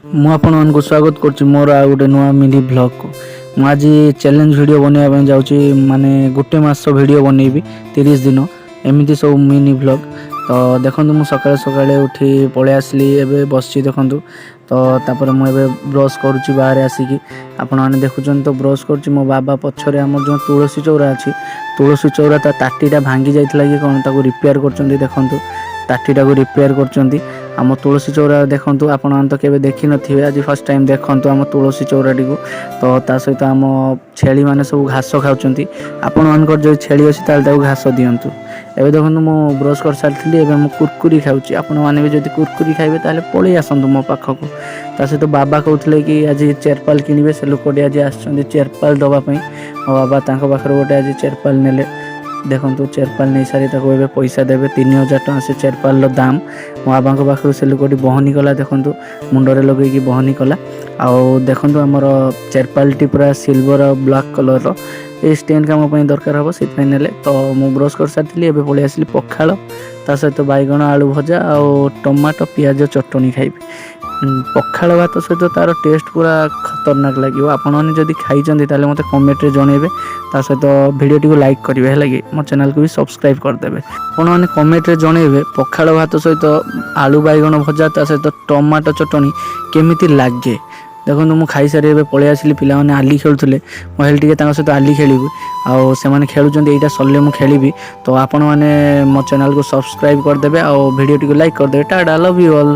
ମୁଁ ଆପଣମାନଙ୍କୁ ସ୍ୱାଗତ କରୁଛି ମୋର ଆଉ ଗୋଟେ ନୂଆ ମିନି ବ୍ଲଗ୍କୁ। ମୁଁ ଆଜି ଚ୍ୟାଲେଞ୍ଜ ଭିଡ଼ିଓ ବନେଇବା ପାଇଁ ଯାଉଛି, ମାନେ ଗୋଟେ ମାସ ଭିଡ଼ିଓ ବନେଇବି 30 ଦିନ, ଏମିତି ସବୁ ମିନି ବ୍ଲଗ୍। ତ ଦେଖନ୍ତୁ ମୁଁ ସକାଳେ ସକାଳେ ଉଠି ପଳେଇ ଆସିଲି, ଏବେ ବସିଛି ଦେଖନ୍ତୁ। ତ ତାପରେ ମୁଁ ଏବେ ବ୍ରସ୍ କରୁଛି ବାହାରେ ଆସିକି, ଆପଣମାନେ ଦେଖୁଛନ୍ତି ତ ବ୍ରସ୍ କରୁଛି। ମୋ ବାବା ପଛରେ ଆମର ଯେଉଁ ତୁଳସୀ ଚଉରା ଅଛି, ତୁଳସୀ ଚଉରା ତା ତାଟିଟା ଭାଙ୍ଗି ଯାଇଥିଲା କି କ'ଣ, ତାକୁ ରିପେୟାର କରୁଛନ୍ତି। ଦେଖନ୍ତୁ ତାଟିଟାକୁ ରିପେୟାର କରୁଛନ୍ତି। ଆମ ତୁଳସୀ ଚଉରା ଦେଖନ୍ତୁ, ଆପଣମାନେ ତ କେବେ ଦେଖିନଥିବେ, ଆଜି ଫାର୍ଷ୍ଟ ଟାଇମ୍ ଦେଖନ୍ତୁ ଆମ ତୁଳସୀ ଚଉରାଟିକୁ। ତ ତା ସହିତ ଆମ ଛେଳିମାନେ ସବୁ ଘାସ ଖାଉଛନ୍ତି। ଆପଣମାନଙ୍କର ଯଦି ଛେଳି ଅଛି ତାହେଲେ ତାକୁ ଘାସ ଦିଅନ୍ତୁ। ଏବେ ଦେଖନ୍ତୁ ମୁଁ ବ୍ରସ୍ କରିସାରିଥିଲି, ଏବେ ମୁଁ କୁରକୁରି ଖାଉଛି। ଆପଣମାନେ ବି ଯଦି କୁରକୁରି ଖାଇବେ ତାହେଲେ ପଳେଇ ଆସନ୍ତୁ ମୋ ପାଖକୁ। ତା ସହିତ ବାବା କହୁଥିଲେ କି ଆଜି ଚେରପାଲ କିଣିବେ, ସେ ଲୋକଟି ଆଜି ଆସିଛନ୍ତି ଚେରପାଲ ଦେବା ପାଇଁ। ମୋ ବାବା ତାଙ୍କ ପାଖରୁ ଗୋଟେ ଆଜି ଚେରପାଲ ନେଲେ। ଦେଖନ୍ତୁ ଚେରପାଲ ନେଇସାରି ତାକୁ ଏବେ ପଇସା ଦେବେ, 3000 ଟଙ୍କା ସେ ଚେରପାଲର ଦାମ। ମୋ ବାବାଙ୍କ ପାଖରୁ ସେ ଲୋକଟି ବହନି କଲା, ଦେଖନ୍ତୁ ମୁଣ୍ଡରେ ଲଗେଇକି ବହନି କଲା। ଆଉ ଦେଖନ୍ତୁ ଆମର ଚେରପାଲଟି ପୁରା ସିଲଭର ଆଉ ବ୍ଲାକ୍ କଲରର, ଏଇ ଷ୍ଟେଣ୍ଡ କାମ ପାଇଁ ଦରକାର ହେବ, ସେଥିପାଇଁ ନେଲେ। ତ ମୁଁ ବ୍ରସ୍ କରିସାରିଥିଲି, ଏବେ ପଳେଇ ଆସିଲି ପଖାଳ, ତା ସହିତ ବାଇଗଣ ଆଳୁ ଭଜା ଆଉ ଟମାଟୋ ପିଆଜ ଚଟଣି ଖାଇବି। ପଖାଳ ଭାତ ସହିତ ତା'ର ଟେଷ୍ଟ ପୁରା ଖତରନାକ ଲାଗିବ। ଆପଣମାନେ ଯଦି ଖାଇଛନ୍ତି ତାହେଲେ ମୋତେ କମେଣ୍ଟରେ ଜଣାଇବେ। ତା ସହିତ ଭିଡ଼ିଓଟିକୁ ଲାଇକ୍ କରିବେ, ହେଲା କି ମୋ ଚ୍ୟାନେଲକୁ ବି ସବସ୍କ୍ରାଇବ୍ କରିଦେବେ। ଆପଣମାନେ କମେଣ୍ଟରେ ଜଣାଇବେ ପଖାଳ ଭାତ ସହିତ ଆଳୁ ବାଇଗଣ ଭଜା ତା ସହିତ ଟମାଟୋ ଚଟଣି କେମିତି ଲାଗେ। ଦେଖନ୍ତୁ ମୁଁ ଖାଇସାରି ଏବେ ପଳେଇ ଆସିଲି, ପିଲାମାନେ ଆଲି ଖେଳୁଥିଲେ, ମୁଁ ହେଲେ ଟିକେ ତାଙ୍କ ସହିତ ଆଲି ଖେଳିବି। ଆଉ ସେମାନେ ଖେଳୁଛନ୍ତି, ଏଇଟା ସରିଲେ ମୁଁ ଖେଳିବି। ତ ଆପଣମାନେ ମୋ ଚ୍ୟାନେଲକୁ ସବସ୍କ୍ରାଇବ୍ କରିଦେବେ ଆଉ ଭିଡ଼ିଓଟିକୁ ଲାଇକ୍ କରିଦେବେ। Tata, love you all.